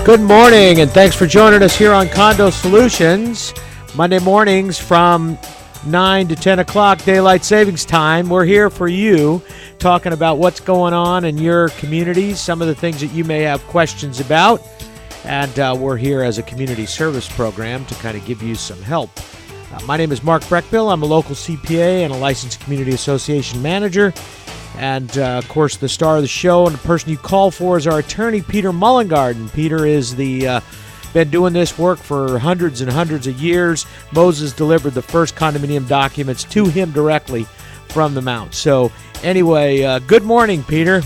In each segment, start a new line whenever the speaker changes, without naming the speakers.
Good morning, and thanks for joining us here on Condo Solutions. Monday mornings from 9 to 10 o'clock, Daylight Savings Time. We're here for you, talking about what's going on in your communities, some of the things that you may have questions about. And we're here as a community service program to kind of give you some help. My name is Mark Breckbill. I'm a local CPA and a licensed community association manager. And, of course, the star of the show and the person you call for is our attorney, Peter Mullengarden. Peter is been doing this work for hundreds and hundreds of years. Moses delivered the first condominium documents to him directly from the Mount. So, anyway, good morning, Peter.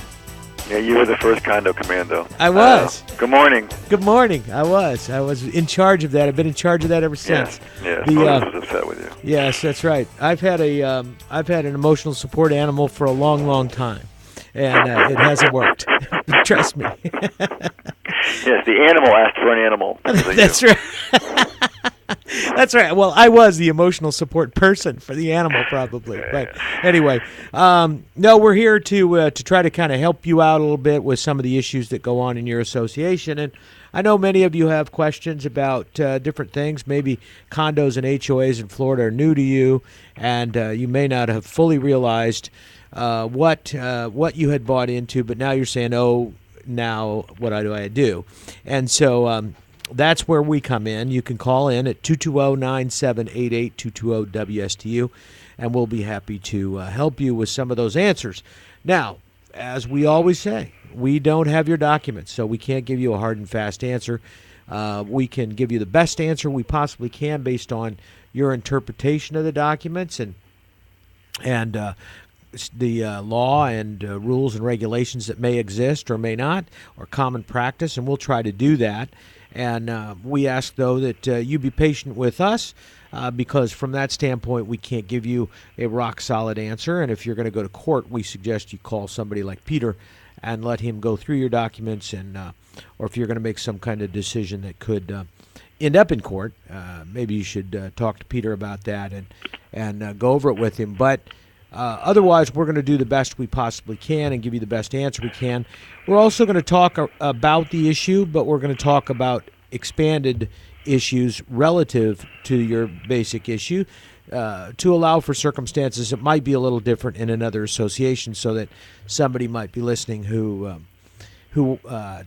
Yeah, you were the first condo commando.
I was.
Good morning.
Good morning. I was in charge of that. I've been in charge of that ever since.
Yeah. Moses was upset with you.
Yes, that's right. I've had an emotional support animal for a long, long time, and it hasn't worked. Trust me.
Yes, the animal asked for an animal.
That's right. That's right. Well, I was the emotional support person for the animal, probably. But anyway, no, we're here to try to kind of help you out a little bit with some of the issues that go on in your association. And I know many of you have questions about different things. Maybe condos and HOAs in Florida are new to you, and you may not have fully realized what you had bought into. But now you're saying, "Oh, now what do I do?" And so. That's where we come in. You can call in at 220-9788, 220-WSTU, and we'll be happy to help you with some of those answers. Now, as we always say, we don't have your documents, so we can't give you a hard and fast answer. We can give you the best answer we possibly can based on your interpretation of the documents and the law and rules and regulations that may exist or may not, or common practice, and we'll try to do that. And we ask, though, that you be patient with us because from that standpoint, we can't give you a rock-solid answer. And if you're going to go to court, we suggest you call somebody like Peter and let him go through your documents. And or if you're going to make some kind of decision that could end up in court, maybe you should talk to Peter about that and go over it with him. But otherwise, we're going to do the best we possibly can and give you the best answer we can. We're also going to talk about the issue, but we're going to talk about expanded issues relative to your basic issue to allow for circumstances that might be a little different in another association so that somebody might be listening who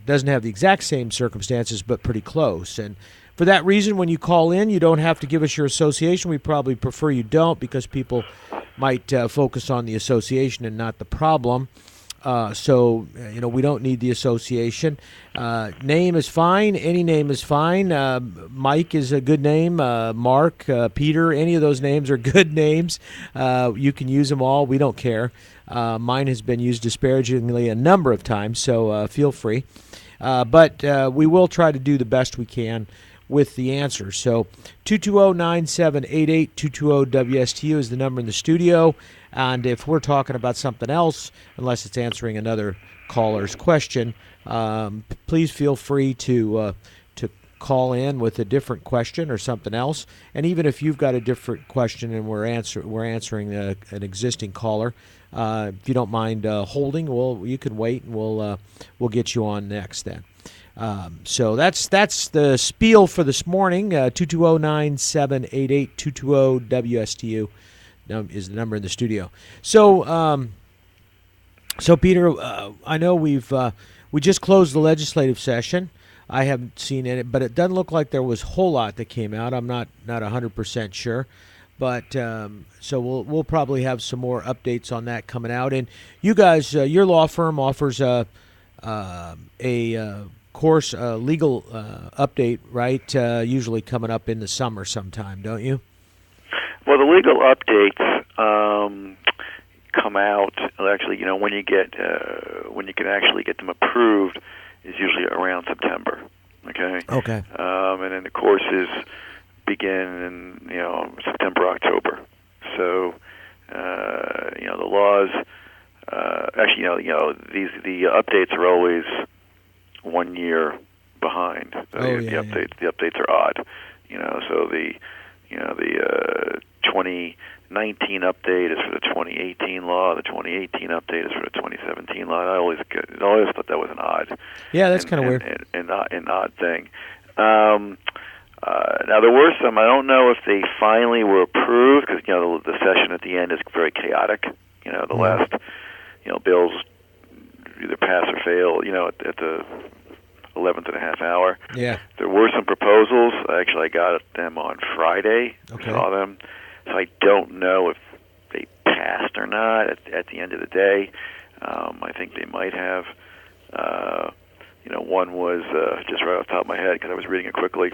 doesn't have the exact same circumstances but pretty close. And for that reason, when you call in, you don't have to give us your association. We probably prefer you don't because people might focus on the association and not the problem. So we don't need the association. Name is fine. Any name is fine. Mike is a good name. Mark, Peter, any of those names are good names. You can use them all. We don't care. Mine has been used disparagingly a number of times, so feel free. But we will try to do the best we can with the answer. So 220-9788, 220-WSTU is the number in the studio. And if we're talking about something else, unless it's answering another caller's question, please feel free to call in with a different question or something else. And even if you've got a different question and we're answering an existing caller, if you don't mind holding, you can wait and we'll get you on next then. So that's the spiel for this morning. 220-9788, 220-WSTU is the number in the studio. So Peter, I know we just closed the legislative session. I haven't seen it, but it doesn't look like there was a whole lot that came out. I'm not 100% sure. But so we'll probably have some more updates on that coming out. And you guys, your law firm offers a course legal update, right? Usually coming up in the summer sometime, don't you?
Well, the legal updates come out actually. When you can actually get them approved is usually around September. Okay.
Okay.
And then the courses begin in September, October. So the laws actually the updates are always 1 year behind. The updates are odd. So the 2019 update is for the 2018 law. The 2018 update is for the 2017 law. I always thought that was an odd.
Yeah, that's kind of weird.
An odd thing. Now there were some. I don't know if they finally were approved because the session at the end is very chaotic. The last bills either pass or fail. At the 11th and a half hour.
Yeah.
There were some proposals. Actually, I got them on Friday.
Okay.
Saw them. So I don't know if they passed or not at the end of the day. I think they might have. One was just right off the top of my head because I was reading it quickly.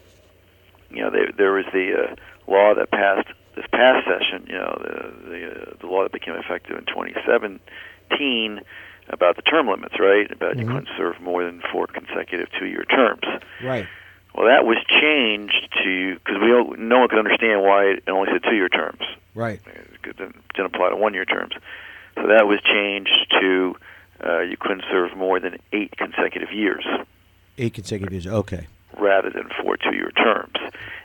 There was the law that passed this past session. The law that became effective in 2017 about the term limits, right? About you couldn't serve more than 4 consecutive 2-year terms.
Right.
Well, that was changed to because no one could understand why it only said 2-year terms.
Right.
It didn't apply to 1-year terms. So that was changed to you couldn't serve more than 8 consecutive years.
8 consecutive years. Okay.
Rather than 4 2-year terms.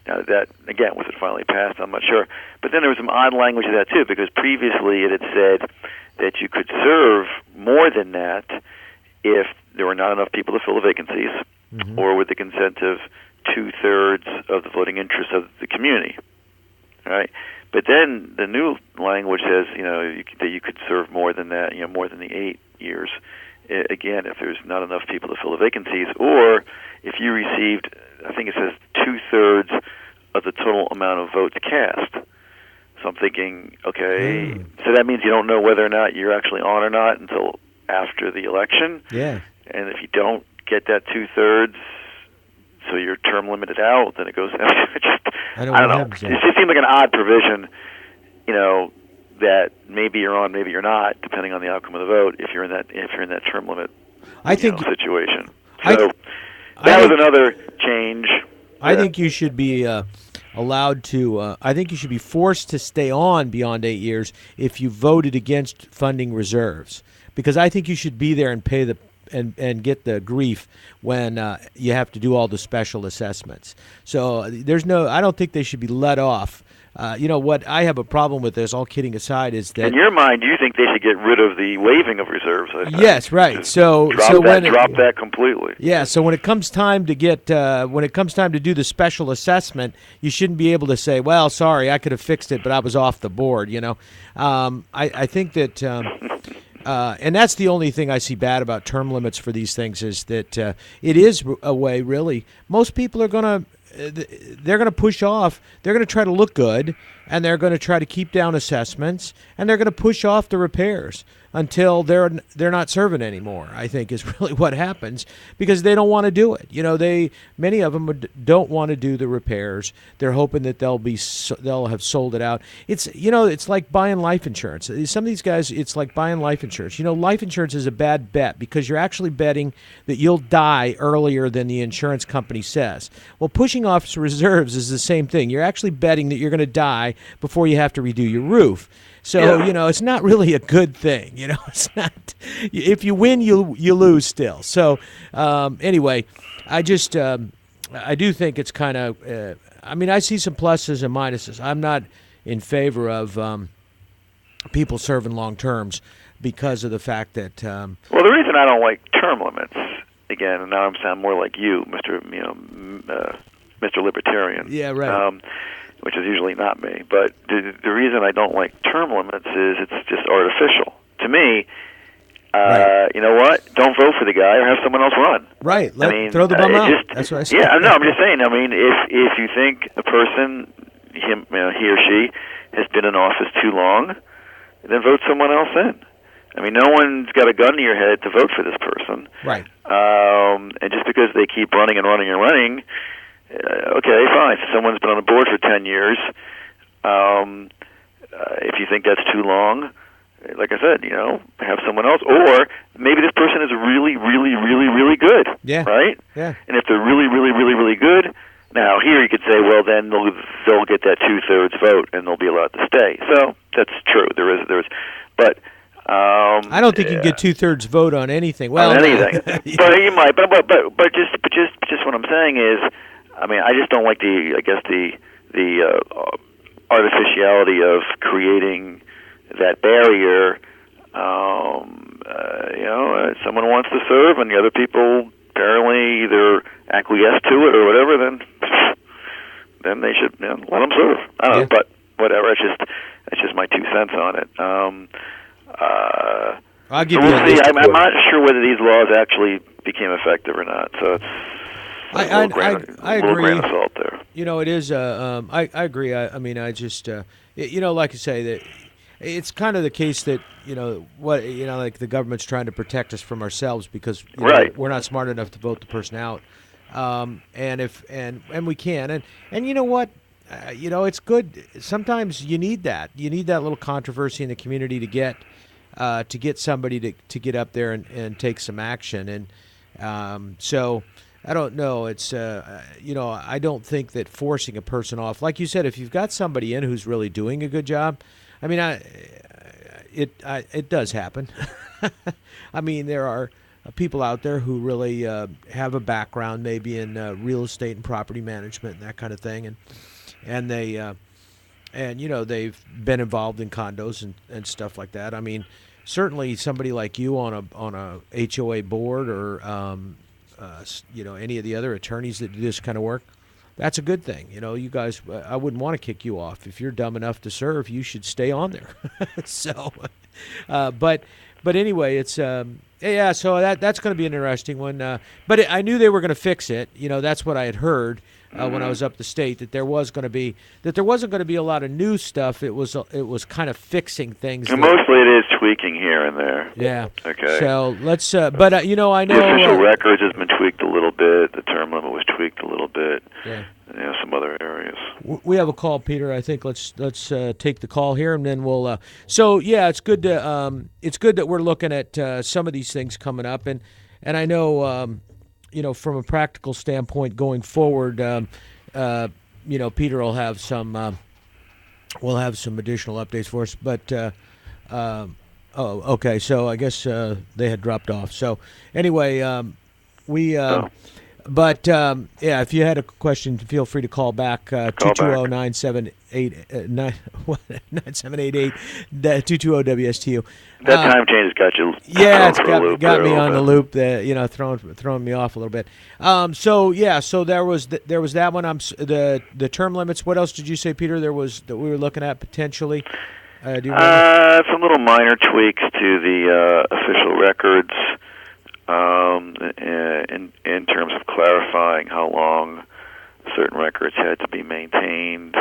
Now that again was it finally passed? I'm not sure. But then there was some odd language to that too, because previously it had said that you could serve more than that if there were not enough people to fill the vacancies, or with the consent of 2/3 of the voting interest of the community. All right. But then the new language says, that you could serve more than that, more than the 8 years. Again, if there's not enough people to fill the vacancies, or if you received, I think it says 2/3 of the total amount of votes cast. So I'm thinking, okay, so that means you don't know whether or not you're actually on or not until after the election.
Yeah.
And if you don't get that 2/3, so you're term limited out, then it goes. I don't know. It just seems like an odd provision, that maybe you're on, maybe you're not, depending on the outcome of the vote. If you're in that term limit, situation. So that was another change.
I think you should be allowed to. I think you should be forced to stay on beyond 8 years if you voted against funding reserves, because I think you should be there and pay and get the grief when you have to do all the special assessments. So I don't think they should be let off. What I have a problem with this, all kidding aside, is that
in your mind, you think they should get rid of the waiving of reserves.
Yes, right.
Just
drop
that completely.
Yeah. So when it comes time to do the special assessment, you shouldn't be able to say, "Well, sorry, I could have fixed it, but I was off the board." I think that. And that's the only thing I see bad about term limits for these things is that it is a way, really. Most people are they're going to push off. They're going to try to look good, and they're going to try to keep down assessments, and they're going to push off the repairs until they're not serving anymore, I think is really what happens, because they don't want to do it. Many of them don't want to do the repairs. They're hoping that they'll have sold it out. It's like buying life insurance. Some of these guys, it's like buying life insurance. Life insurance is a bad bet because you're actually betting that you'll die earlier than the insurance company says. Well, pushing off reserves is the same thing. You're actually betting that you're going to die before you have to redo your roof. So, it's not really a good thing. It's not. If you win, you lose still. So, anyway, I do think it's kind of, I see some pluses and minuses. I'm not in favor of people serving long terms because of the fact that.
Well, the reason I don't like term limits, again, and now I'm sounding more like you, Mr. Libertarian.
Yeah, right.
Which is usually not me. But the reason I don't like term limits is it's just artificial. To me,
right.
You know what? Don't vote for the guy or have someone else run.
Right. Throw the bum out. That's what I said.
Yeah, no, I'm just saying. If you think a person, he or she, has been in office too long, then vote someone else in. No one's got a gun to your head to vote for this person.
Right.
And just because they keep running and running and running, okay, fine. So someone's been on the board for 10 years. If you think that's too long, like I said, have someone else. Or maybe this person is really, really, really, really good.
Yeah.
Right?
Yeah. And
if they're really, really, really, really good, now here you could say, well, then they'll get that 2/3 vote and they'll be allowed to stay. So that's true. There is, but.
I don't think you can get 2/3 vote on anything. Well,
on anything, but you might. But just what I'm saying is, I just don't like the artificiality of creating that barrier. Someone wants to serve, and the other people apparently either acquiesce to it or whatever. Then they should let them serve. I don't know, but whatever. It's just my 2 cents on it.
I'll give
so
you
we'll see. I'm not sure whether these laws actually became effective or not. So it's
I
little
agree.
grain of salt there.
It is. I agree. I just, like I say, that it's kind of the case that like the government's trying to protect us from ourselves because we're not smart enough to vote the person out, and we can, and you know what, it's good. Sometimes you need that. You need that little controversy in the community to get somebody to get up there and take some action, and so. I don't know. It's I don't think that forcing a person off, like you said, if you've got somebody in who's really doing a good job, I mean, it does happen. I mean, there are people out there who really have a background, maybe in real estate and property management and that kind of thing, and they they've been involved in condos and stuff like that. I mean, certainly somebody like you on a HOA board or any of the other attorneys that do this kind of work, that's a good thing. You guys, I wouldn't want to kick you off. If you're dumb enough to serve, you should stay on there. So, but anyway, it's so that's going to be an interesting one. But I knew they were going to fix it. That's what I had heard when I was up the state, that there wasn't going to be a lot of new stuff. It was kind of fixing things.
And mostly it is tweaking here and there.
Yeah.
Okay.
So let's. But I know
the official records has been tweaked a little bit. The term limit was tweaked a little bit.
Yeah.
Some other areas.
We have a call, Peter. I think let's take the call here, and then we'll. So yeah, it's good that we're looking at some of these things coming up, and I know. From a practical standpoint going forward, Peter will have some additional updates for us. But okay. So I guess they had dropped off. So anyway, But if you had a question, feel free to call back 220-978 9788 220-WSTU.
That time change has got you.
Yeah, it's got me on the loop. Throwing me off a little bit. So there was that one. The term limits. What else did you say, Peter? There was that we were looking at potentially. Do you remember?
Some little minor tweaks to the official records. In terms of clarifying how long certain records had to be maintained,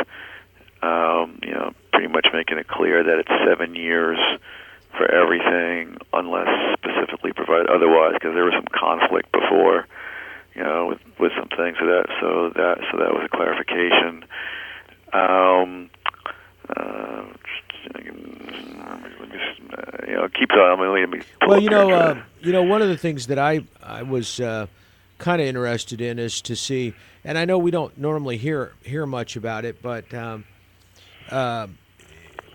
pretty much making it clear that it's 7 years for everything, unless specifically provided otherwise, because there was some conflict before, with some things. So that was a clarification. Keep going.
Well, one of the things that I was kind of interested in is to see, and I know we don't normally hear much about it, but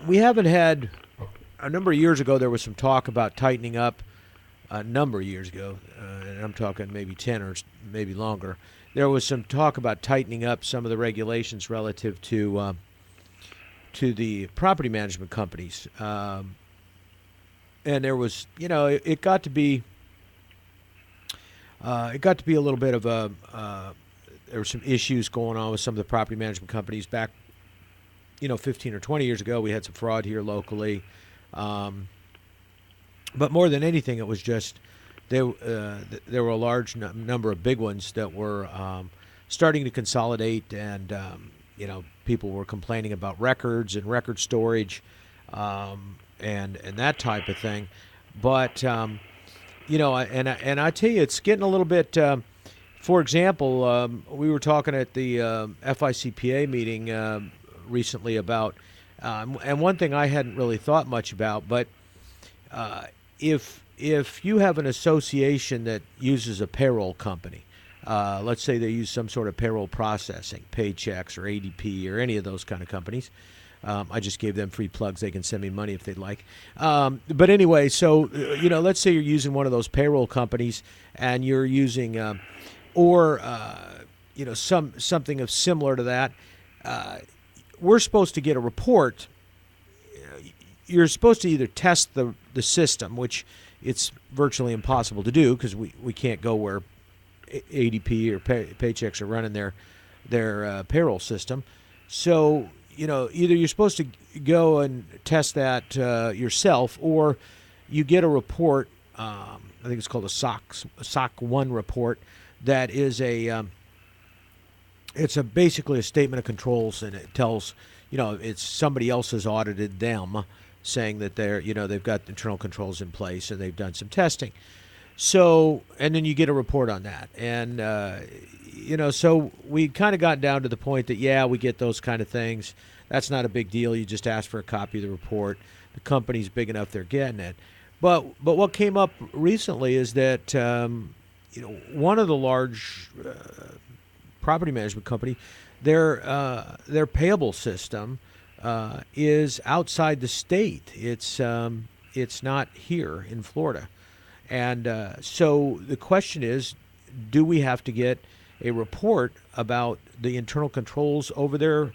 we haven't had. A number of years ago, there was some talk about tightening up. A number of years ago, and I'm talking maybe 10 or maybe longer. There was some talk about tightening up some of the regulations relative to the property management companies. And there was, it got to be a little bit of a. There were some issues going on with some of the property management companies back, 15 or 20 years ago. We had some fraud here locally, but more than anything, it was just there were a large number of big ones that were starting to consolidate, and people were complaining about records and record storage. And that type of thing, but and I tell you, it's getting a little bit. For example, we were talking at the FICPA meeting recently about, and one thing I hadn't really thought much about, but if you have an association that uses a payroll company, let's say they use some sort of payroll processing, Paychecks or ADP or any of those kind of companies. I just gave them free plugs. They can send me money if they'd like. But anyway, so, let's say you're using one of those payroll companies and you're using, something of similar to that. we're supposed to get a report. You're supposed to either test the system, which it's virtually impossible to do because we can't go where ADP or Paychecks are running their payroll system. So either you're supposed to go and test that yourself, or you get a report. I think it's called a SOC 1 report. That is it's basically a statement of controls, and it tells it's somebody else has audited them, saying that they've got internal controls in place and they've done some testing. So, and then you get a report on that. And, so we kind of got down to the point that, yeah, we get those kind of things. That's not a big deal. You just ask for a copy of the report. The company's big enough, they're getting it. But what came up recently is that, one of the large property management company, their payable system is outside the state. It's not here in Florida. And so the question is, do we have to get a report about the internal controls over their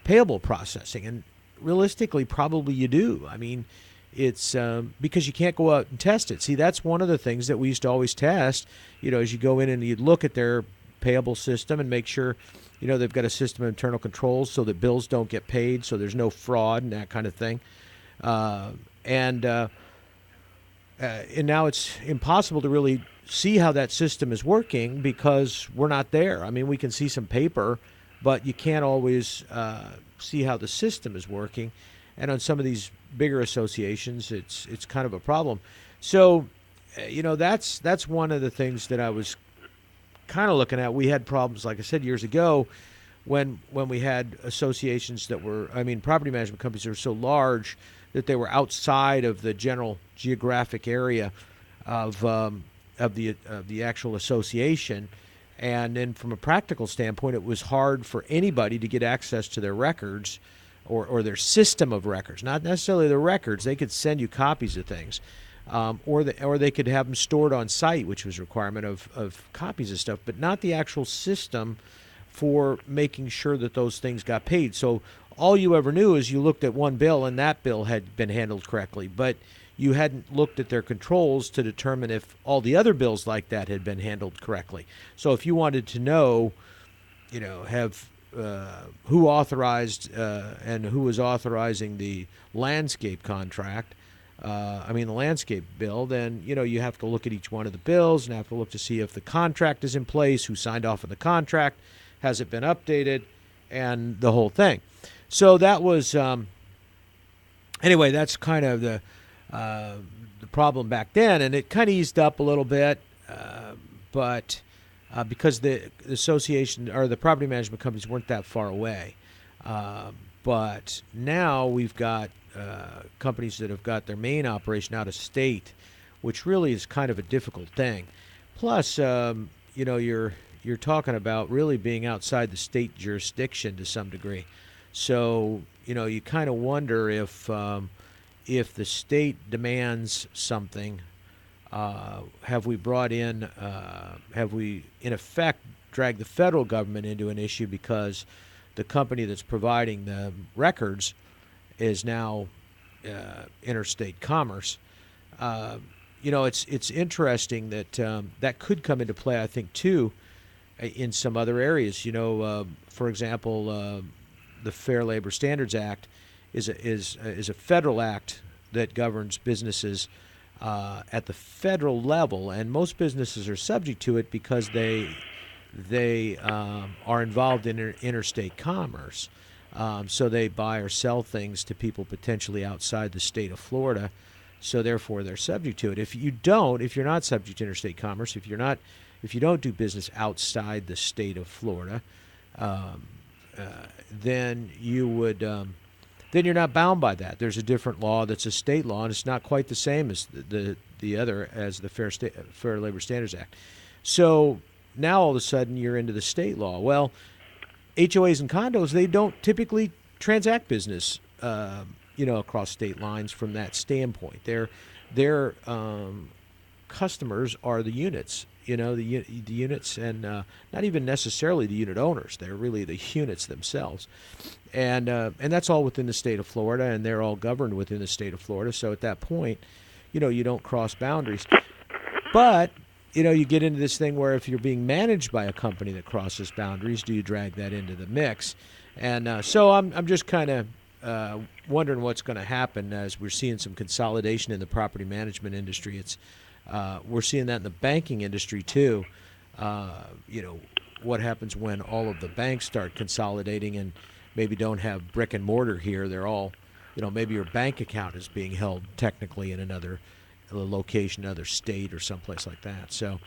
payable processing? And realistically, probably you do. I mean, it's because you can't go out and test it. See, that's one of the things that we used to always test, as you go in and you look at their payable system and make sure, they've got a system of internal controls so that bills don't get paid, so there's no fraud and that kind of thing. And now it's impossible to really see how that system is working because we're not there. I mean, we can see some paper, but you can't always see how the system is working. And on some of these bigger associations, it's kind of a problem. So, that's one of the things that I was kind of looking at. We had problems, like I said, years ago when we had associations that were, property management companies that were so large that they were outside of the general geographic area of the actual association. And then from a practical standpoint, it was hard for anybody to get access to their records or their system of records. Not necessarily the records. They could send you copies of things. Or they could have them stored on site, which was a requirement of copies of stuff, but not the actual system for making sure that those things got paid. So all you ever knew is you looked at one bill and that bill had been handled correctly, but you hadn't looked at their controls to determine if all the other bills like that had been handled correctly. So if you wanted to know, who authorized and who was authorizing the landscape contract, the landscape bill, then, you have to look at each one of the bills and have to look to see if the contract is in place, who signed off on the contract, has it been updated, and the whole thing. So that was, anyway, that's kind of the problem back then, and it kind of eased up a little bit, but because the association or the property management companies weren't that far away. But now we've got companies that have got their main operation out of state, which really is kind of a difficult thing. Plus, you're talking about really being outside the state jurisdiction to some degree. So, you kind of wonder if the state demands something, have we in effect dragged the federal government into an issue because the company that's providing the records is now interstate commerce. It's interesting that that could come into play, I think, too, in some other areas. For example, the Fair Labor Standards Act is a federal act that governs businesses at the federal level, and most businesses are subject to it because they are involved in interstate commerce. So they buy or sell things to people potentially outside the state of Florida. So therefore, they're subject to it. If you're not subject to interstate commerce, if you don't do business outside the state of Florida, then you're not bound by that. There's a different law that's a state law, and it's not quite the same as the Fair Labor Standards Act. So now all of a sudden you're into the state law. Well, HOAs and condos, they don't typically transact business, across state lines from that standpoint. They're customers are the units. The units, and not even necessarily the unit owners. They're really the units themselves, and that's all within the state of Florida, and they're all governed within the state of Florida. So at that point, you don't cross boundaries. But you get into this thing where if you're being managed by a company that crosses boundaries, do you drag that into the mix? And so I'm just kind of wondering what's going to happen as we're seeing some consolidation in the property management industry. We're seeing that in the banking industry too. What happens when all of the banks start consolidating and maybe don't have brick and mortar here? They're all, maybe your bank account is being held technically in another location, another state, or someplace like that. So,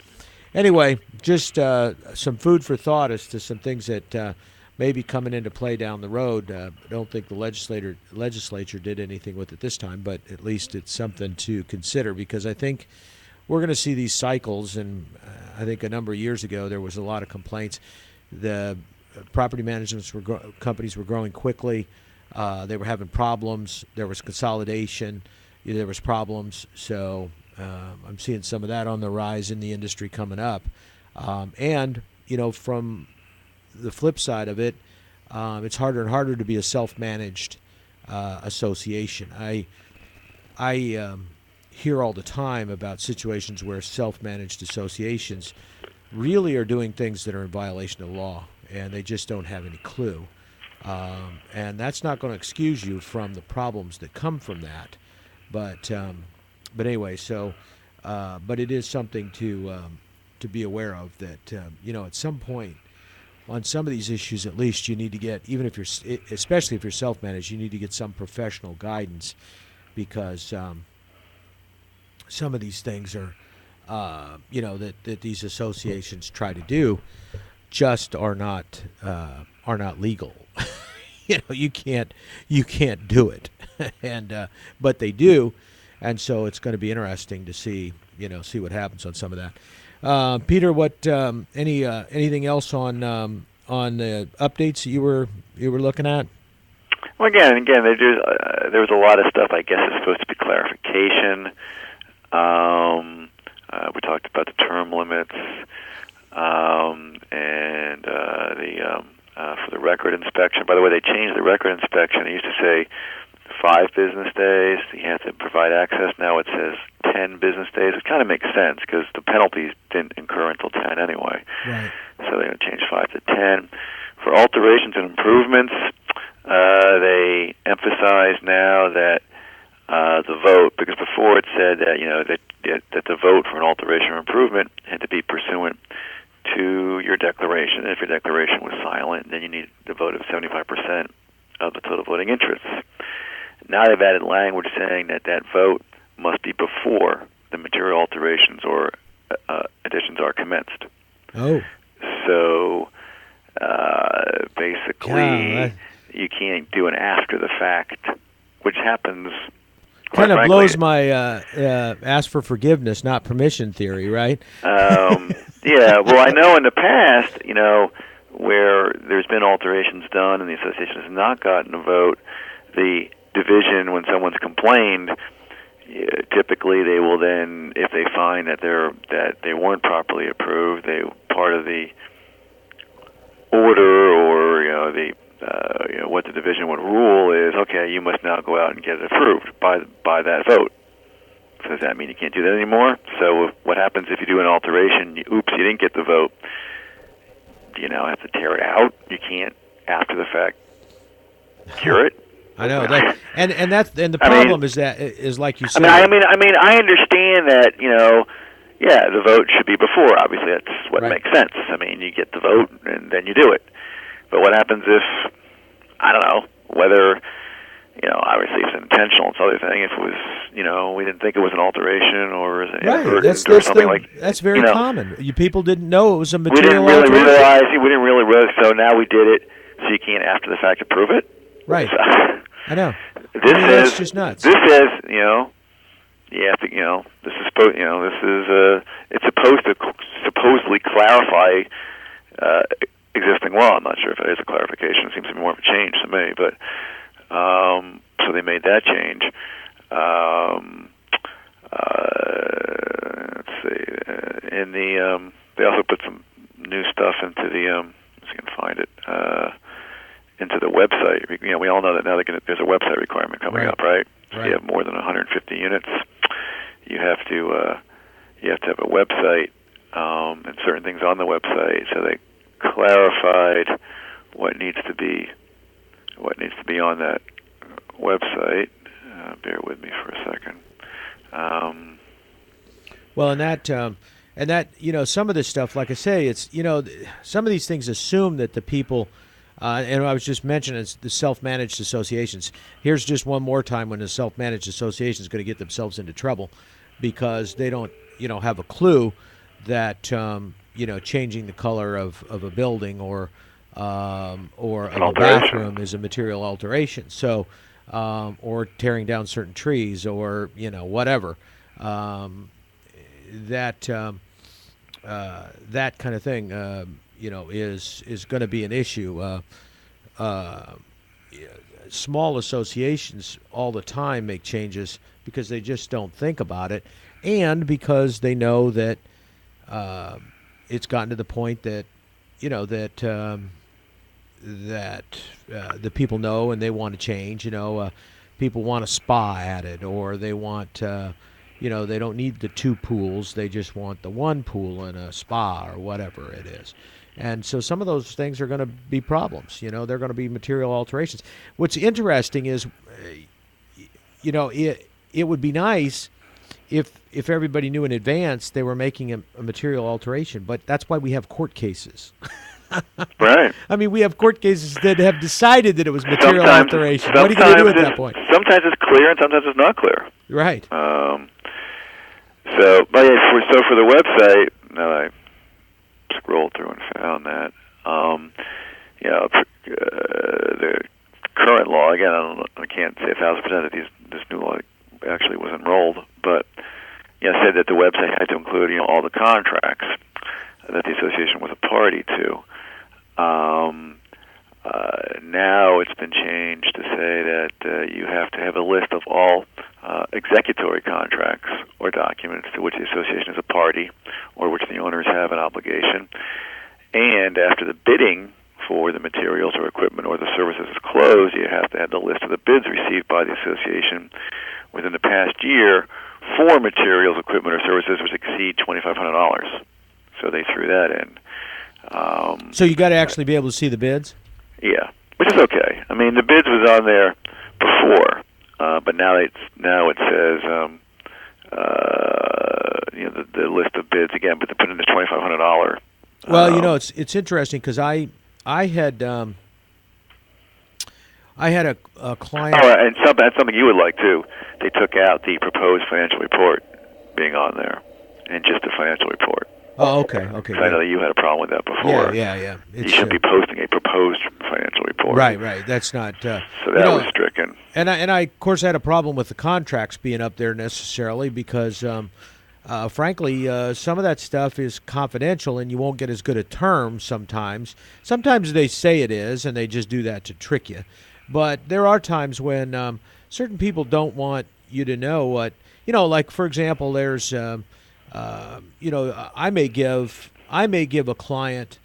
anyway, just some food for thought as to some things that may be coming into play down the road. I don't think the legislature did anything with it this time, but at least it's something to consider, because I think we're going to see these cycles. And I think a number of years ago there was a lot of complaints. The property management companies were growing quickly. They were having problems. There was consolidation. There was problems. So I'm seeing some of that on the rise in the industry coming up. And from the flip side of it, it's harder and harder to be a self-managed association. I hear all the time about situations where self-managed associations really are doing things that are in violation of law, and they just don't have any clue. And that's not going to excuse you from the problems that come from that. But anyway, so but it is something to be aware of, that at some point on some of these issues, at least you need to get, even if especially if you're self-managed, you need to get some professional guidance, because some of these things are that these associations try to do just are not legal. You can't do it, and but they do, and so it's going to be interesting to see what happens on some of that. Peter, what anything else on the updates that you were looking at?
Well, again, there was a lot of stuff. I guess it's supposed to be clarification. We talked about the term limits, and for the record inspection. By the way, they changed the record inspection. It used to say 5 business days. You have to provide access. Now it says 10 business days. It kind of makes sense because the penalties didn't incur until 10 anyway.
Right.
So they're going to change 5 to 10. For alterations and improvements, they emphasize now that the vote, because before it said that that the vote for an alteration or improvement had to be pursuant to your declaration. And if your declaration was silent, then you need the vote of 75% of the total voting interests. Now they've added language saying that vote must be before the material alterations or additions are commenced.
Oh.
So basically, you can't do an after the fact, which happens.
Kind of blows my ask for forgiveness, not permission theory, right?
Yeah, well, I know in the past, where there's been alterations done and the association has not gotten a vote, the division, when someone's complained, typically they will then, if they find that they weren't properly approved, part of the order or what the division would rule is, okay, you must now go out and get it approved by that vote. So does that mean you can't do that anymore? So what happens if you do an alteration? You didn't get the vote. Do you now have to tear it out? You can't, after the fact, cure it.
I know that, and the problem is like you said.
I understand that the vote should be before. Obviously, that's what makes sense. You get the vote and then you do it. But what happens if, I don't know, whether, obviously it's intentional, it's other thing. If it was, we didn't think it was an alteration or
that's very common. People didn't know it was a material
alteration.
alteration.
We didn't really realize, so now we did it, so you can't after the fact approve it?
Right.
So,
I know.
That's
just nuts.
This says, you have to, this is supposed, it's supposed to supposedly clarify existing law. I'm not sure if it is a clarification. It seems to be more of a change to me, but so they made that change. Let's see. In the they also put some new stuff into the let's see if I can find it into the website. You know, we all know that now there's a website requirement coming up, right? So if you have more than 150 units, you have to have a website and certain things on the website. So they clarified what needs to be on that website. Bear with me for a second.
Well, and that you know, some of this stuff, like I say, it's, you know, some of these things assume that the people, and I was just mentioning it's the self-managed associations. Here's just one more time when the self-managed association is going to get themselves into trouble because they don't, you know, have a clue that you know, changing the color of a building or of a bathroom is a material alteration. So, or tearing down certain trees, or, you know, whatever. That kind of thing, you know, is going to be an issue. Small associations all the time make changes because they just don't think about it, and because they know that it's gotten to the point that, you know, that the people know and they want to change. You know, people want a spa added, or they want. You know, they don't need the two pools. They just want the one pool and a spa or whatever it is. And so some of those things are going to be problems. You know, they're going to be material alterations. What's interesting is, you know, it would be nice if everybody knew in advance they were making a material alteration. But that's why we have court cases.
Right.
I mean, we have court cases that have decided that it was material alteration. What are you going to do at that point?
Sometimes it's clear and sometimes it's not clear.
Right.
So for the website, now I scrolled through and found that, you know, the current law, again, I can't say 1,000% that this new law actually was enrolled, but, you know, said that the website had to include, you know, all the contracts that the association was a party to. Now it's been changed to say that you have to have a list of all executory contracts or documents to which the association is a party or which the owners have an obligation. And after the bidding for the materials or equipment or the services is closed, you have to have the list of the bids received by the association within the past year for materials, equipment, or services which exceed $2,500. So they threw that in.
So you got to actually be able to see the bids?
Yeah, which is okay. I mean, the bids was on there before, but now it says you know, the list of bids again, but they put in the $2,500.
Well, you know, it's interesting because I had a client.
Oh, and that's something you would like too. They took out the proposed financial report being on there, and just the financial report.
Oh, okay.
I know that you had a problem with that before.
Yeah.
You should be posting a proposed financial report.
Right. That's not.
So that was stricken.
And I of course had a problem with the contracts being up there necessarily because, frankly, some of that stuff is confidential and you won't get as good a term sometimes. Sometimes they say it is, and they just do that to trick you. But there are times when certain people don't want you to know what, you know, like for example, there's. You know, I may give a client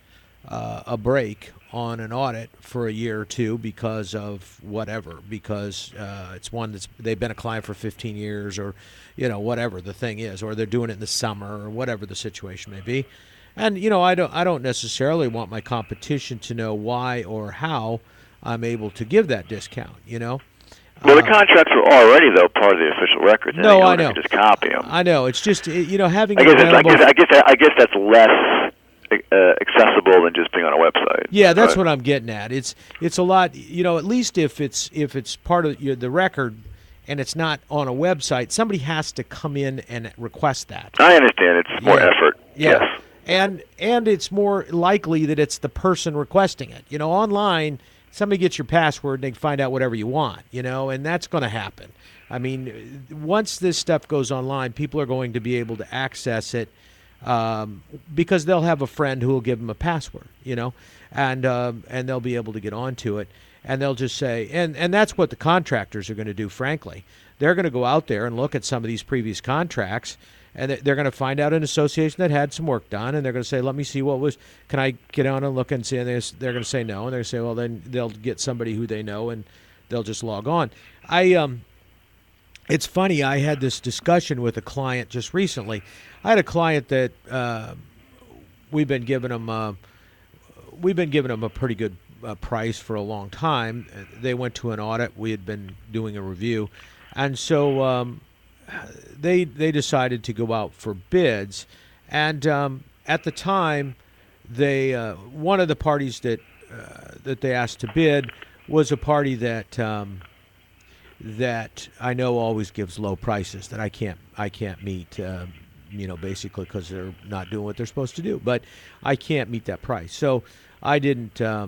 a break on an audit for a year or two because of whatever, because it's one that's they've been a client for 15 years, or, you know, whatever the thing is, or they're doing it in the summer, or whatever the situation may be. And, you know, I don't necessarily want my competition to know why or how I'm able to give that discount, you know.
Well, the contracts were already, though, part of the official records.
No, I know.
You just copy them.
I know. It's just, you know, having.
I guess that's less accessible than just being on a website.
Yeah, that's what I'm getting at. It's a lot. You know, at least if it's part of the record, and it's not on a website, somebody has to come in and request that.
I understand. It's more effort.
Yeah.
Yes.
And it's more likely that it's the person requesting it. You know, online, somebody gets your password and they can find out whatever you want, you know, and that's going to happen. I mean, once this stuff goes online, people are going to be able to access it because they'll have a friend who will give them a password, you know, and they'll be able to get onto it, and they'll just say, and that's what the contractors are going to do, frankly. They're going to go out there and look at some of these previous contracts, and they're going to find out an association that had some work done, and they're going to say, let me see what was, can I get on and look and see, and they're going to say no, and they're going to say, well, then they'll get somebody who they know, and they'll just log on. It's funny, I had this discussion with a client just recently. I had a client that we've been giving them a pretty good price for a long time. They went to an audit. We had been doing a review, and so they decided to go out for bids. And at the time, they one of the parties that they asked to bid was a party that that I know always gives low prices that I can't meet. Basically because they're not doing what they're supposed to do. But I can't meet that price. So I didn't, I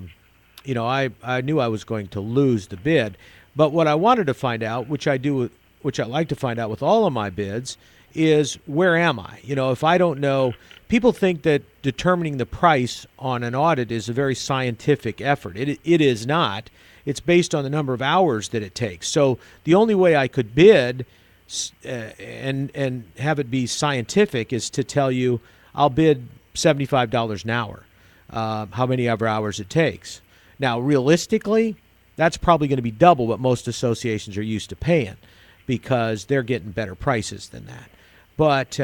knew I was going to lose the bid. But what I wanted to find out, which I like to find out with all of my bids, is where am I? If I don't know, people think that determining the price on an audit is a very scientific effort. It is not. It's based on the number of hours that it takes. So the only way I could bid and have it be scientific is to tell you I'll bid $75 an hour, how many ever hours it takes. Now, realistically, that's probably going to be double what most associations are used to paying because they're getting better prices than that. But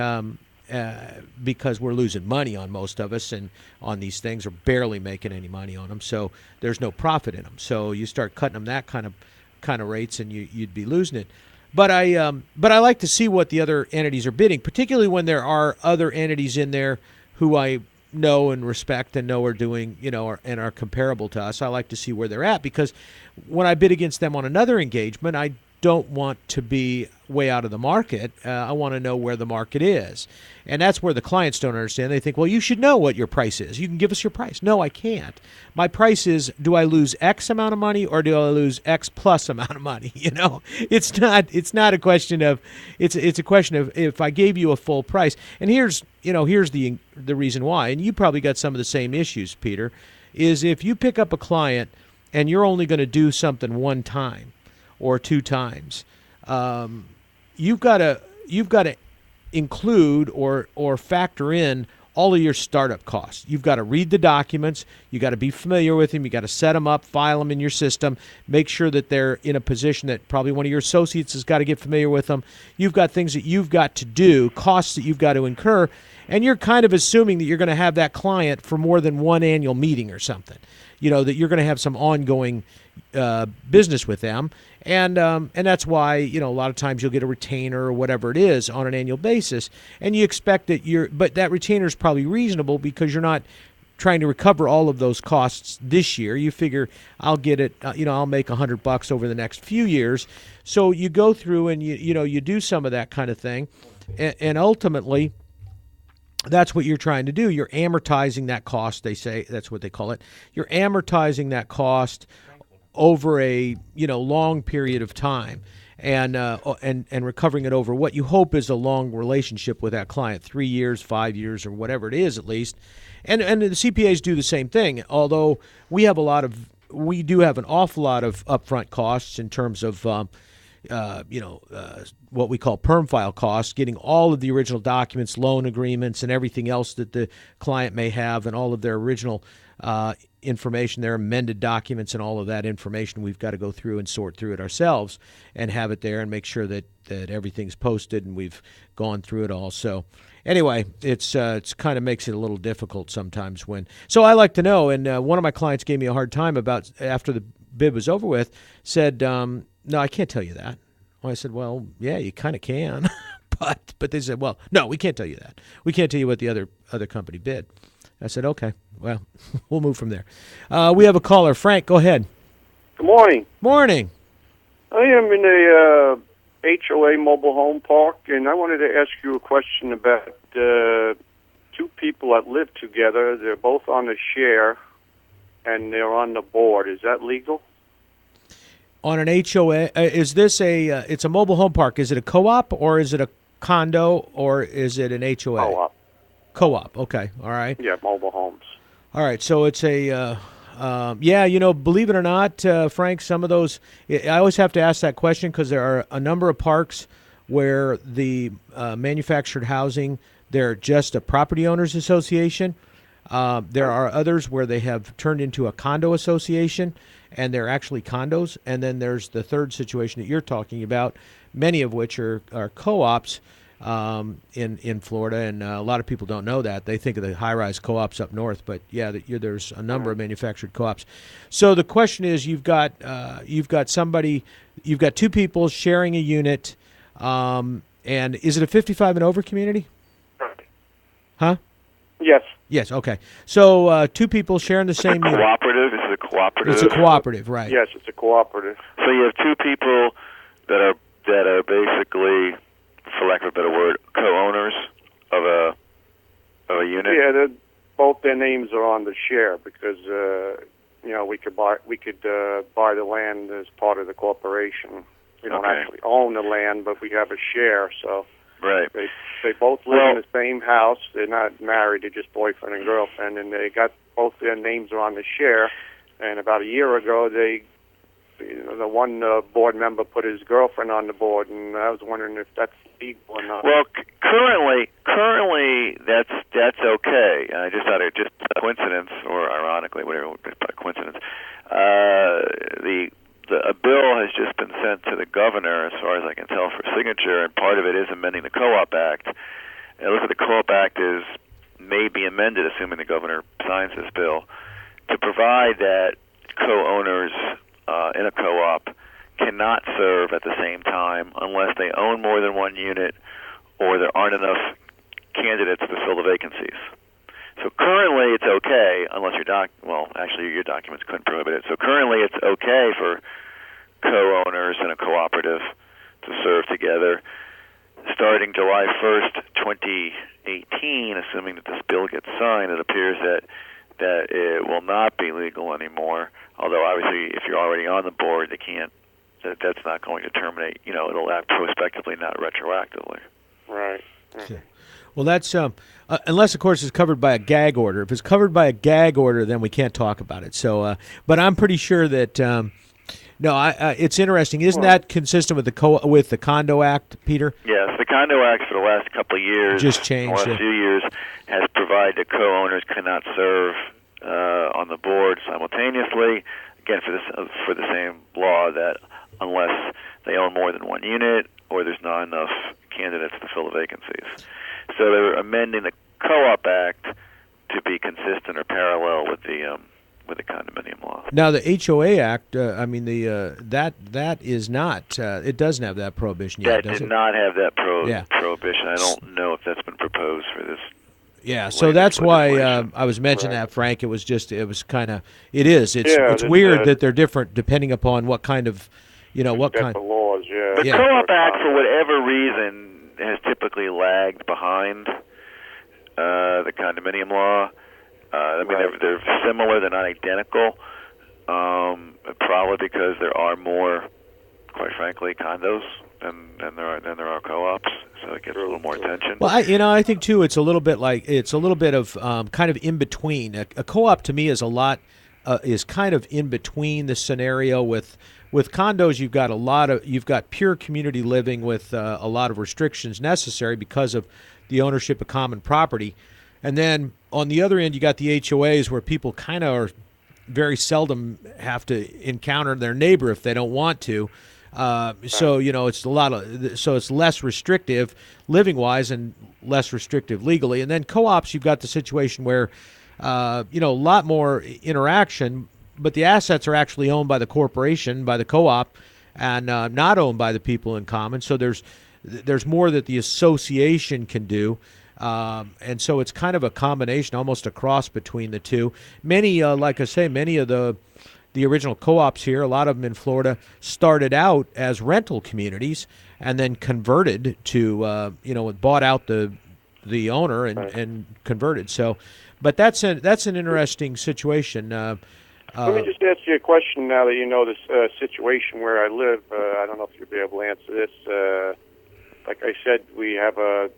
because we're losing money on most of us and on these things, or barely making any money on them, so there's no profit in them. So you start cutting them that kind of rates, and you'd be losing it. But I like to see what the other entities are bidding, particularly when there are other entities in there who I know and respect and know are doing, and are comparable to us. I like to see where they're at because when I bid against them on another engagement, I don't want to be way out of the market. I want to know where the market is. And that's where the clients don't understand. They think, well, you should know what your price is. You can give us your price. No, I can't. My price is, do I lose X amount of money or do I lose X plus amount of money? It's not a question of, it's a question of if I gave you a full price. And here's the reason why. And you probably got some of the same issues, Peter, is if you pick up a client and you're only going to do something one time or two times, you've got to include or factor in all of your startup costs. You've got to read the documents. You got to be familiar with them. You got to set them up, file them in your system, make sure that they're in a position that probably one of your associates has got to get familiar with them. You've got things that you've got to do, costs that you've got to incur, and you're kind of assuming that you're going to have that client for more than one annual meeting or something. That you're going to have some ongoing business with them. And that's why, a lot of times you'll get a retainer or whatever it is on an annual basis. And you expect that but that retainer is probably reasonable because you're not trying to recover all of those costs this year. You figure I'll get it, I'll make $100 over the next few years. So you go through and you do some of that kind of thing. And ultimately, that's what you're trying to do. You're amortizing that cost, they say. That's what they call it. You're amortizing that cost over a long period of time, and recovering it over what you hope is a long relationship with that client, 3 years, 5 years, or whatever it is at least. And the CPAs do the same thing. Although we do have an awful lot of upfront costs in terms of what we call perm file costs, getting all of the original documents, loan agreements, and everything else that the client may have, and all of their original information, their amended documents, and all of that information. We've got to go through and sort through it ourselves and have it there and make sure that everything's posted and we've gone through it all. So anyway, it's kind of makes it a little difficult sometimes when. So I like to know, and one of my clients gave me a hard time about after the bid was over with, said, no, I can't tell you that. Well, I said, well, yeah, you kind of can, but they said, well, no, we can't tell you that. We can't tell you what the other company bid. I said, okay, well, we'll move from there. We have a caller. Frank, go ahead.
Good morning.
Morning.
I am in a HOA mobile home park, and I wanted to ask you a question about two people that live together. They're both on a share, and they're on the board. Is that legal?
On an HOA, is this it's a mobile home park. Is it a co-op, or is it a condo, or is it an HOA?
Co-op.
Co-op, okay, all right.
Yeah, mobile homes.
All right, so it's a, believe it or not, Frank, some of those, I always have to ask that question because there are a number of parks where the manufactured housing, they're just a property owners association. There are others where they have turned into a condo association, and they're actually condos. And then there's the third situation that you're talking about, many of which are co-ops in Florida, and a lot of people don't know that. They think of the high-rise co-ops up north, but yeah, there's a number of manufactured co-ops. So the question is, you've got two people sharing a unit, and is it a 55 and over community? Huh?
Yes.
Yes. Okay. So two people sharing the same unit.
Cooperative? Is it a cooperative?
It's a cooperative, right?
Yes, it's a cooperative.
So you have two people that are basically, for lack of a better word, co-owners of a unit.
Yeah, both their names are on the share because we could buy the land as part of the corporation. We don't actually own the land, but we have a share. So
right.
They both live in the same house. They're not married. They're just boyfriend and girlfriend, and they got both their names are on the share. And about a year ago, the one board member put his girlfriend on the board, and I was wondering if that's legal or not.
Well, currently that's okay. I just thought it just a coincidence, or ironically, whatever, by coincidence. A bill has just been sent to the governor, as far as I can tell, for signature, and part of it is amending the Co-op Act. And it looks like the Co-op Act may be amended, assuming the governor signs this bill, to provide that co-owners in a co-op cannot serve at the same time unless they own more than one unit or there aren't enough candidates to fill the vacancies. So currently it's okay, unless your documents couldn't prohibit it. So currently it's okay for co-owners in a cooperative to serve together. Starting July 1st, 2018, assuming that this bill gets signed, it appears that it will not be legal anymore. Although obviously, if you're already on the board, that's not going to terminate. It'll act prospectively, not retroactively.
Right.
Yeah. Well, that's unless, of course, it's covered by a gag order. If it's covered by a gag order, then we can't talk about it. So, but I'm pretty sure that it's interesting. Isn't that consistent with the Condo Act, Peter?
Yes, the Condo Act for the last couple of years,
just changed.
The last few years, has provided that co-owners cannot serve on the board simultaneously. Again, for the same law, that unless they own more than one unit or there's not enough candidates to fill the vacancies. So they're amending the Co-op Act to be consistent or parallel with the condominium law.
Now the HOA Act, that is not. It doesn't have that prohibition yet.
That did not have that prohibition. I don't know if that's been proposed for this.
Yeah, so that's why I was mentioning that, Frank. It was kind of. It's weird that they're different depending upon what kind of, what kind
of laws. Yeah.
The Co-op Act, for whatever reason, has typically lagged behind the condominium law. They're similar, they're not identical, probably because there are more, quite frankly, condos than there are co-ops, so it gets a little more attention.
Well, I think too, it's a little bit of kind of in between. A co-op to me is is kind of in between the scenario with condos. You've got pure community living with a lot of restrictions necessary because of the ownership of common property. And then on the other end, you got the HOAs where people kind of are very seldom have to encounter their neighbor if they don't want to. So it's less restrictive living wise and less restrictive legally. And then co-ops, you've got the situation where a lot more interaction, but the assets are actually owned by the corporation, by the co-op, and not owned by the people in common. So there's more that the association can do. And so it's kind of a combination, almost a cross between the two. Many, like I say, many of the original co-ops here, a lot of them in Florida, started out as rental communities and then converted to, bought out the owner and converted. So, but that's an interesting situation.
Let me just ask you a question now that you know this situation where I live. I don't know if you'll be able to answer this. Like I said, we have a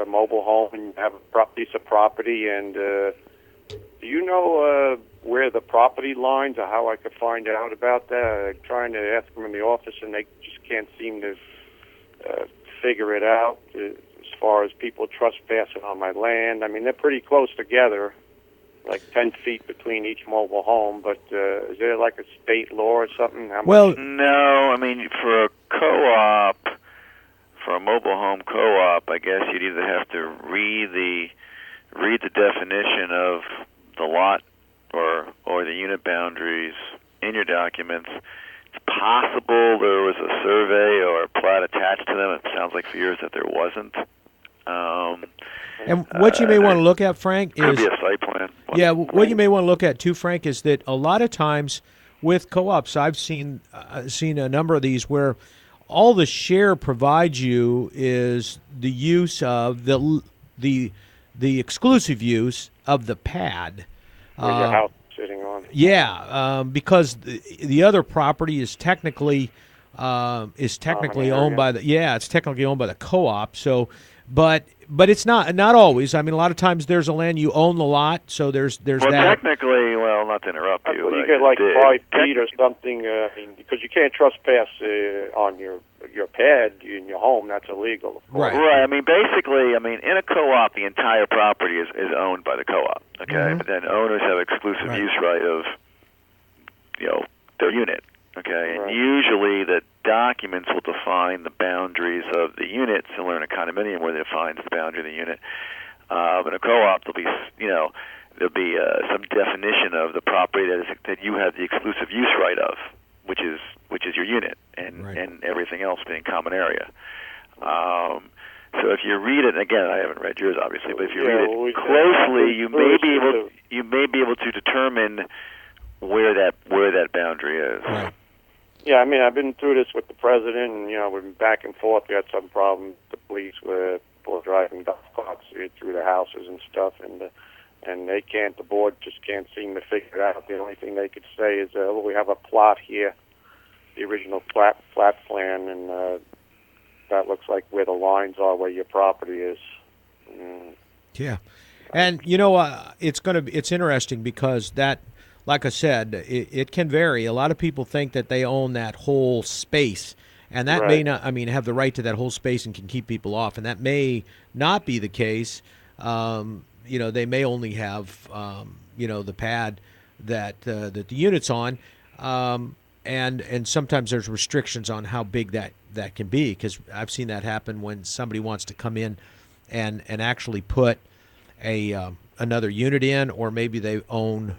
mobile home and have a piece of property, and do you know where the property lines or how I could find out about that? I'm trying to ask them in the office, and they just can't seem to figure it out as far as people trespassing on my land. I mean, they're pretty close together, like 10 feet between each mobile home, but is there like a state law or something?
Well,
no, I mean, for a co-op, for a mobile home co-op, I guess you'd either have to read the definition of the lot or the unit boundaries in your documents. It's possible there was a survey or a plat attached to them. It sounds like for years that there wasn't.
and what you may want to look at, Frank,
Could
is
be a site plan.
yeah. What you may want to look at too, Frank, is that a lot of times with co-ops, I've seen a number of these where all the share provides you is the use of the exclusive use of the pad.
Where your house is sitting on.
Yeah, because the other property is technically owned by the it's technically owned by the co-op. So, but it's not always. I mean, a lot of times there's a land you own the lot, so there's
well,
that.
Technically, well, not to interrupt you.
Well, you get like 5 feet or something. I mean, because you can't trespass on your pad in your home. That's illegal.
Right.
Right. I mean, basically, in a co-op, the entire property is owned by the co-op. Okay,
Mm-hmm.
but then owners have exclusive use right of, their unit. Okay, and usually the documents will define the boundaries of the unit, similar in a condominium where it defines the boundary of the unit. In a co-op, there'll be some definition of the property that you have the exclusive use right of, which is your unit, and everything else being common area. So if you read it, again, I haven't read yours obviously, but if you read it closely, you may be able to determine where that boundary is.
Right.
Yeah, I mean, I've been through this with the president, and we've been back and forth. We had some problems with the police where people are driving golf carts through the houses and stuff, and the board just can't seem to figure it out. The only thing they could say is, we have a plot here, the original flat plan, and that looks like where the lines are, where your property is.
Yeah, and it's interesting because that, like I said, it can vary. A lot of people think that they own that whole space, and that may not. I mean, have the right to that whole space and can keep people off, and that may not be the case. They may only have the pad that the unit's on, and sometimes there's restrictions on how big that can be, because I've seen that happen when somebody wants to come in and actually put another unit in, or maybe they own.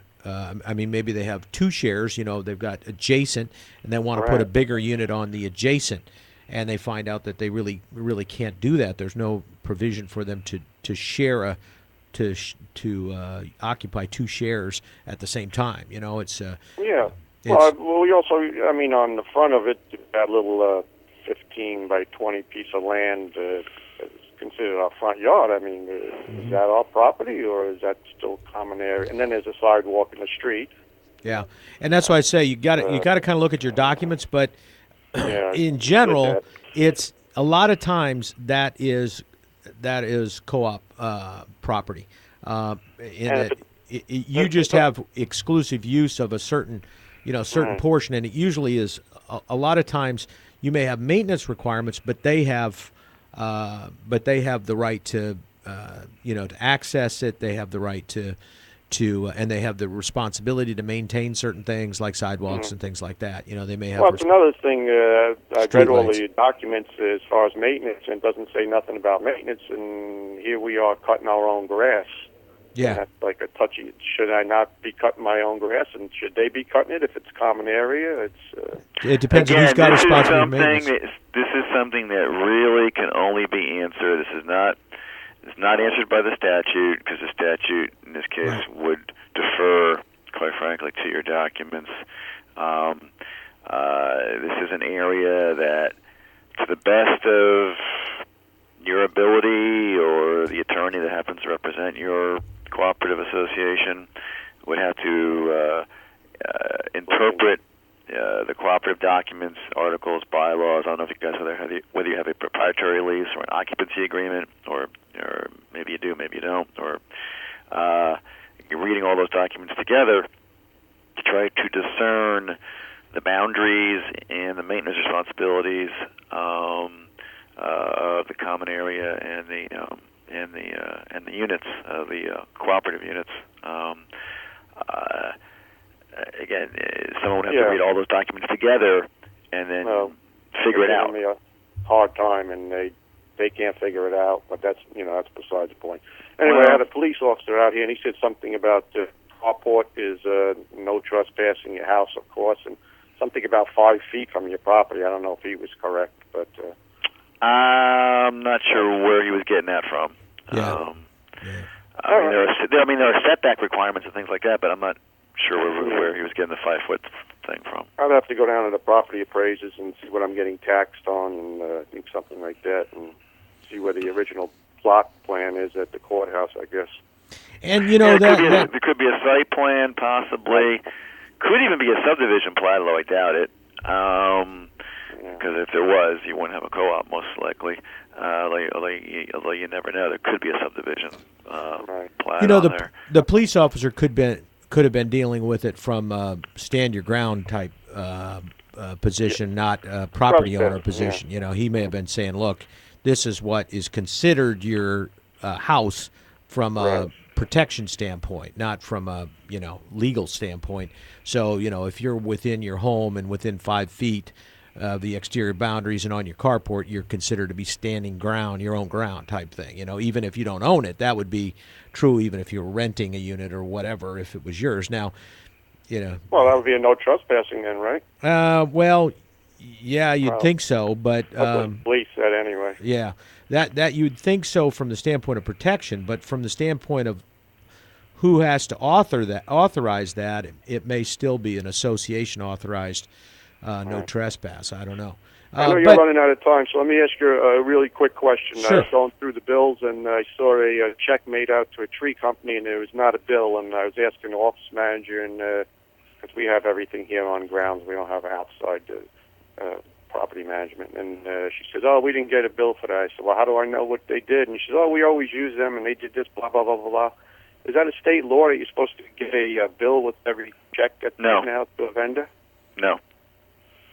Maybe they have two shares. They've got adjacent, and they want to put a bigger unit on the adjacent, and they find out that they really can't do that. There's no provision for them to share to occupy two shares at the same time. It's
yeah. Well, we also, on the front of it, that little 15 by 20 piece of land is considered our front yard. Is that our property, or is that still common area? And then there's a sidewalk in the street.
Yeah, and that's why I say you got to kind of look at your documents, but in general, it's a lot of times that is co-op property. You just have exclusive use of a certain portion, and it usually is a lot of times you may have maintenance requirements, but they have the right to to access it. They have the right to and they have the responsibility to maintain certain things like sidewalks and things like that. They may have.
Well, it's another thing. I read all the documents as far as maintenance, and it doesn't say nothing about maintenance. And here we are cutting our own grass.
Yeah,
and that's like a touchy. Should I not be cutting my own grass, and should they be cutting it if it's common area?
It depends on who's got responsibility for maintenance.
This is something that really can only be answered. It's not answered by the statute, because the statute in this case would defer, quite frankly, to your documents. This is an area that, to the best of your ability, or the attorney that happens to represent your cooperative association would have to interpret the cooperative documents, articles, bylaws. I don't know if you guys whether you have a proprietary lease or an occupancy agreement, or maybe you do, maybe you don't, or you're reading all those documents together to try to discern the boundaries and the maintenance responsibilities of the common area and the units, the cooperative units. Again, someone would have to read all those documents together and then figure it out.
They're giving me a hard time, and they can't figure it out. But that's besides the point. Anyway, I had a police officer out here, and he said something about the carport is no trespassing your house, of course, and something about 5 feet from your property. I don't know if he was correct, but
I'm not sure where he was getting that from.
Yeah.
There are setback requirements and things like that, but I'm not sure where he was getting the 5-foot thing from.
I'd have to go down to the property appraisers and see what I'm getting taxed on, and I think something like that, and see where the original plot plan is at the courthouse, I guess.
And
there could be a site plan, possibly. Could even be a subdivision plat, although I doubt it. Because if there was, you wouldn't have a co-op, most likely. Although you never know, there could be a subdivision plat on there.
The police officer could have been dealing with it from a stand your ground type position, not a property owner position. He may have been saying, "Look, this is what is considered your house from a protection standpoint, not from a legal standpoint. So if you're within your home and within 5 feet of the exterior boundaries and on your carport, you're considered to be standing ground, your own ground type thing. Even if you don't own it, that would be true. Even if you were renting a unit or whatever, if it was yours. Now,
well, that would be a no trespassing then, right?
Well, yeah, you'd think so, but
that's what the police said anyway.
Yeah, that you'd think so from the standpoint of protection, but from the standpoint of who has to authorize that, it may still be an association authorized no trespass. I don't know.
I know you're running out of time, so let me ask you a really quick question.
Sure.
I was going through the bills, and I saw a check made out to a tree company, and there was not a bill. And I was asking the office manager, and because we have everything here on grounds, we don't have outside property management. And she says, "Oh, we didn't get a bill for that." I said, "Well, how do I know what they did?" And she says, "Oh, we always use them, and they did this, blah, blah, blah, blah, blah." Is that a state law that you're supposed to get a bill with every check that's taken out to a vendor?
No.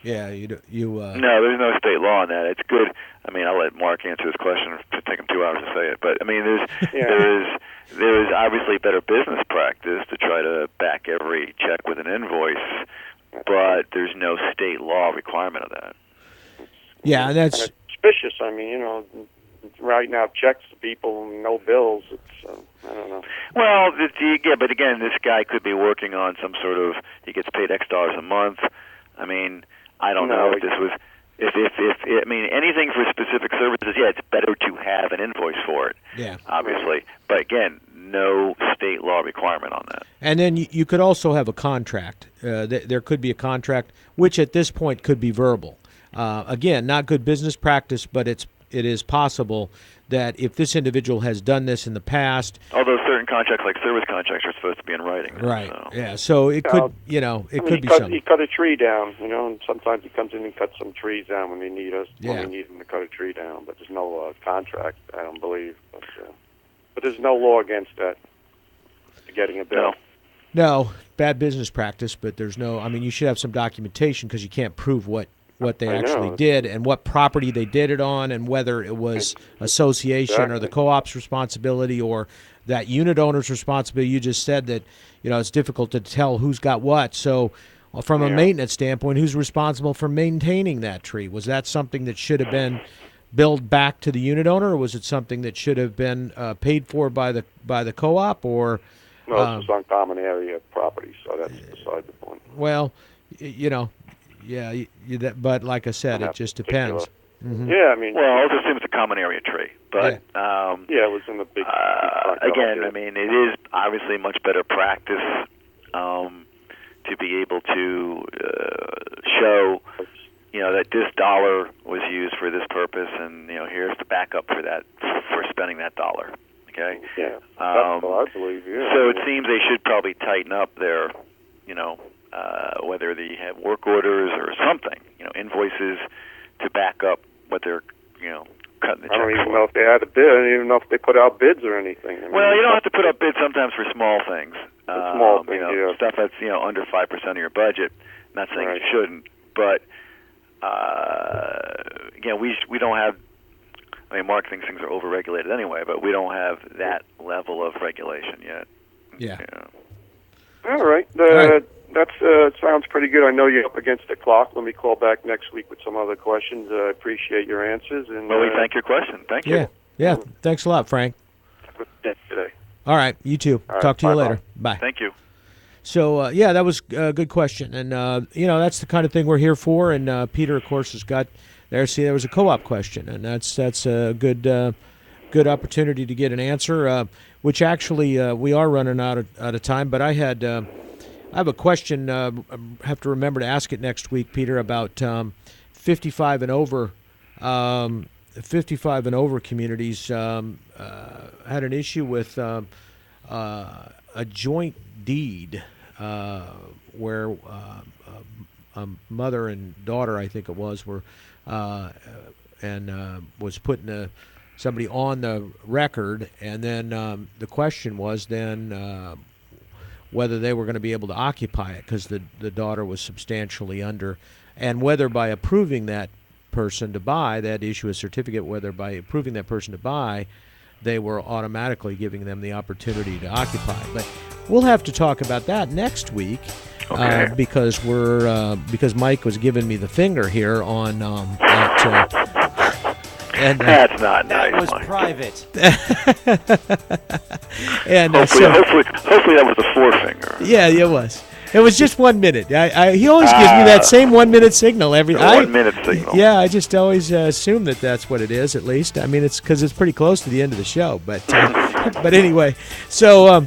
Yeah,
No, there's no state law on that. It's good. I mean, I'll let Mark answer this question. It'll take him 2 hours to say it. But I mean, there is obviously better business practice to try to back every check with an invoice, but there's no state law requirement of that.
Yeah, and that's
suspicious. I mean, writing out checks to people, no bills. It's I don't know.
Well, but again, this guy could be working on some sort of. He gets paid X dollars a month. I mean, I don't know if this was. I mean, anything for specific services, it's better to have an invoice for it.
Yeah,
obviously. But again, no state law requirement on that.
And then you could also have a contract. There could be a contract, which at this point could be verbal. Again, not good business practice, but it is possible that if this individual has done this in the past,
although certain contracts, like service contracts, are supposed to be in writing.
Right.
So.
Yeah. So it could, could be something.
He cut a tree down, and sometimes he comes in and cuts some trees down when they need us.
Yeah.
When we need him to cut a tree down, but there's no contract. I don't believe. But there's no law against that. Getting a bill.
No, bad business practice. But there's no. I mean, you should have some documentation because you can't prove what they actually did and what property they did it on and whether it was association or the co-op's responsibility or that unit owner's responsibility. You just said that, it's difficult to tell who's got what. So from a maintenance standpoint, who's responsible for maintaining that tree? Was that something that should have been billed back to the unit owner, or was it something that should have been paid for by the co-op? Or
no, it's on common area property, so that's beside the point.
Well, yeah, but like I said, it just depends.
Mm-hmm. Yeah, I mean,
well, I'll assume it's a common area tree, but
it was in the big.
Again, I mean, it is obviously much better practice to be able to show, that this dollar was used for this purpose, and here's the backup for that for spending that dollar. Okay.
Yeah. That's what I believe. Yeah.
So it seems they should probably tighten up their, whether they have work orders or something, invoices to back up what they're, cutting the check.
I don't even know if they had a bid. I don't even know if they put out bids or anything.
Well, you don't have to put up bids sometimes for small things.
Small things,
stuff that's under 5% of your budget. Not saying you shouldn't, but again, we don't have I mean, Mark thinks things are overregulated anyway, but we don't have that level of regulation yet.
Yeah.
All right.
right.
That sounds pretty good. I know you're up against the clock. Let me call back next week with some other questions. I appreciate your answers. And
Well, we thank your question. Thank you.
Yeah. Thanks a lot, Frank.
Have a good day today.
All right. You too.
All right,
Talk to you
bye-bye.
later. Bye.
Thank you.
So, that was a good question. And, that's the kind of thing we're here for. And Peter, of course, has got there. See, there was a co-op question. And that's a good opportunity to get an answer, which actually we are running out of time. But I have a question. I have to remember to ask it next week, Peter, about 55 and over. 55 and over communities had an issue with a joint deed where a mother and daughter, I think it was, were was putting somebody on the record, and then the question was then whether they were going to be able to occupy it because the daughter was substantially under, and whether by approving that person to buy, that issue a certificate, whether by approving that person to buy, they were automatically giving them the opportunity to occupy. But we'll have to talk about that next week, because because Mike was giving me the finger here on that. And
that's not nice.
That was
Mike.
private.
And
hopefully that was the forefinger.
Yeah, it was. It was just 1 minute. He always gives me that same 1 minute signal every.
1 minute signal.
Yeah, I just always assume that that's what it is. At least, I mean, it's because it's pretty close to the end of the show. But but anyway, so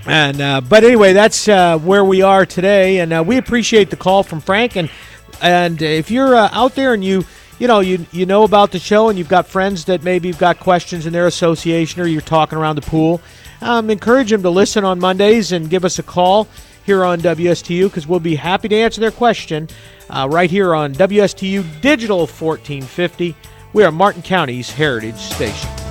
but anyway, that's where we are today, and we appreciate the call from Frank. And if you're out there and you know about the show and you've got friends that maybe you've got questions in their association or you're talking around the pool, encourage them to listen on Mondays and give us a call here on WSTU, because we'll be happy to answer their question right here on WSTU Digital 1450. We are Martin County's Heritage Station.